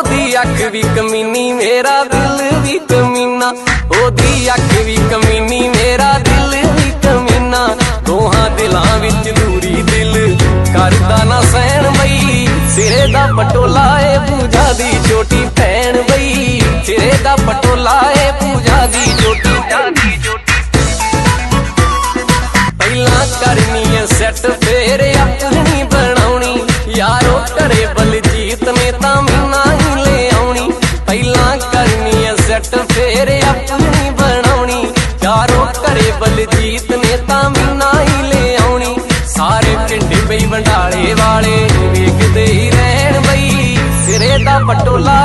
ओदी अख भी कमीनी मेरा दिल भी कमीना, ओदी अख भी कमीनी मेरा दिल भी कमीना। दोहां दिलां विच दूरी दिल करदा ना सहन बई, सिरे दा पटोला ए पूजा दी छोटी भैन बई, सिरे दा पटोला ए पूजा दी छोटी। पहला करनी है सैट फेर अपनी बनाउणी, यारो घरे बलजीत ने तां मीना ही ले आउणी। पहला करनी है सैट फेर अपनी बनाउणी, यारो घरे बलजीत ने तां मीना ही ले आउणी। सारे पिंड बई बंडाले वाले वेखदे ही रहन बई, सिरे दा पटोला